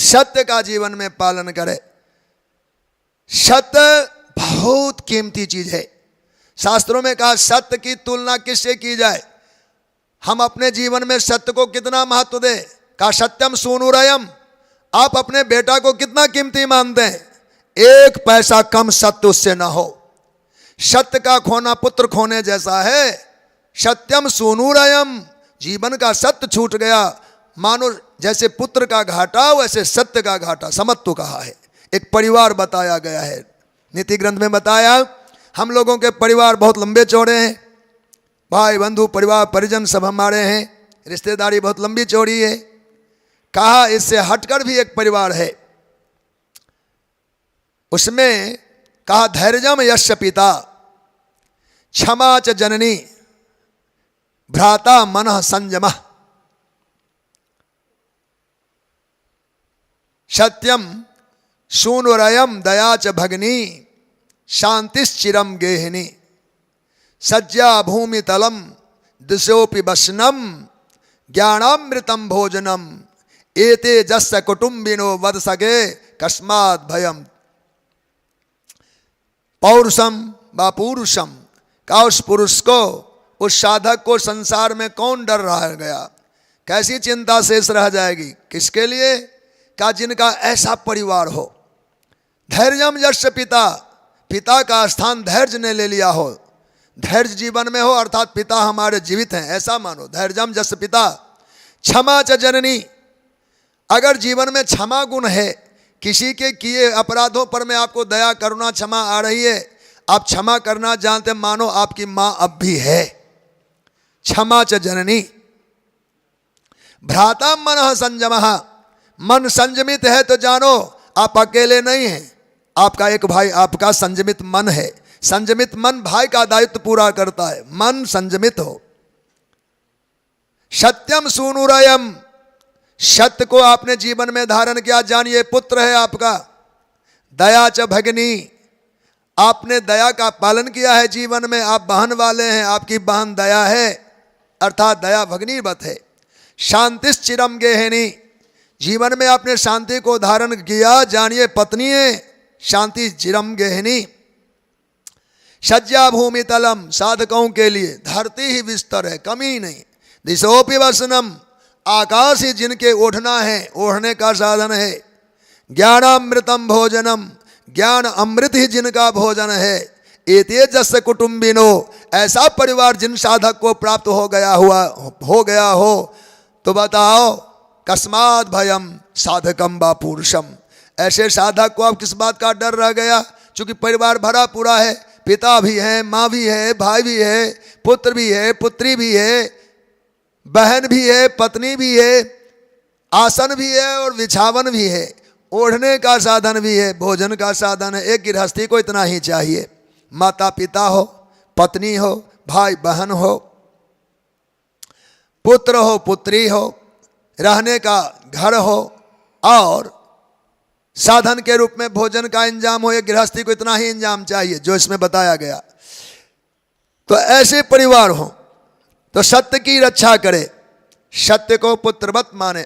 सत्य का जीवन में पालन करे। सत्य बहुत कीमती चीज है। शास्त्रों में कहा सत्य की तुलना किससे की जाए। हम अपने जीवन में सत्य को कितना महत्व दें। कहा सत्यम सूनुरयम, आप अपने बेटा को कितना कीमती मानते हैं। एक पैसा कम सत्य उससे ना हो। सत्य का खोना पुत्र खोने जैसा है। सत्यम सूनुरयम, जीवन का सत्य छूट गया मानो जैसे पुत्र का घाटा वैसे सत्य का घाटा। समत्व कहा है। एक परिवार बताया गया है नीति ग्रंथ में बताया। हम लोगों के परिवार बहुत लंबे चौड़े हैं, भाई बंधु परिवार परिजन सब हमारे हैं, रिश्तेदारी बहुत लंबी चौड़ी है। कहा इससे हटकर भी एक परिवार है, उसमें कहा धैर्यम यस्य पिता क्षमा च जननी भ्राता मनः संयमः। सत्यम सूनुरयम दया च भगिनी शांतिश्चिरम गेहिनी। सज्जा भूमि तलम दिशोपि वसनम ज्ञानामृतम भोजनम एते जस्य कुटुंबिनो वद सगे कस्मात् भयम। पौरुषम व पुरुषम, का उस पुरुष को, उस साधक को संसार में कौन डर रहा गया, कैसी चिंता शेष रह जाएगी। किसके लिए? का जिनका ऐसा परिवार हो। धैर्यम यस्य पिता, पिता का स्थान धैर्य ने ले लिया हो। धैर्य जीवन में हो अर्थात पिता हमारे जीवित हैं ऐसा मानो। धैर्यम यस्य पिता क्षमा च जननी, अगर जीवन में क्षमा गुण है, किसी के किए अपराधों पर में आपको दया करुणा क्षमा आ रही है, आप क्षमा करना जानते, मानो आपकी मां अब भी है। क्षमा च जननी। भ्राता मनः संयमः, मन संयमित है तो जानो आप अकेले नहीं हैं, आपका एक भाई आपका संयमित मन है। संयमित मन भाई का दायित्व पूरा करता है। मन संयमित हो। सत्यम सूनुरयम, सत्य को आपने जीवन में धारण किया, जानिए पुत्र है आपका। दया च भगिनी, आपने दया का पालन किया है जीवन में, आप बहन वाले हैं, आपकी बहन दया है अर्थात दया भगिनीवत है। शांतिश्चिरम गेहिनी, जीवन में आपने शांति को धारण किया, जानिए पत्नी है। शांति चिरम गेहिनी। सज्जा भूमि तलम, साधकों के लिए धरती ही विस्तर है, कमी नहीं। दिशोपि वसनम, आकाश ही जिनके ओढ़ना है, ओढ़ने का साधन है। ज्ञानामृतम भोजनम, ज्ञान अमृत ही जिनका भोजन है। एते जस्य कुटुंबिनो, ऐसा परिवार जिन साधक को प्राप्त हो गया हो तो बताओ कस्मात् भयम साधकम व पुरुषम, ऐसे साधक को अब किस बात का डर रह गया। चूंकि परिवार भरा पूरा है, पिता भी है, माँ भी है, भाई भी है, पुत्र भी है, पुत्री भी है, बहन भी है, पत्नी भी है, आसन भी है और बिछावन भी है, ओढ़ने का साधन भी है, भोजन का साधन है। एक गृहस्थी को इतना ही चाहिए। माता पिता हो, पत्नी हो, भाई बहन हो, पुत्र हो, पुत्री हो, रहने का घर हो और साधन के रूप में भोजन का इंतजाम हो। एक गृहस्थी को इतना ही इंतजाम चाहिए जो इसमें बताया गया। तो ऐसे परिवार हो तो सत्य की रक्षा करे, सत्य को पुत्रवत माने,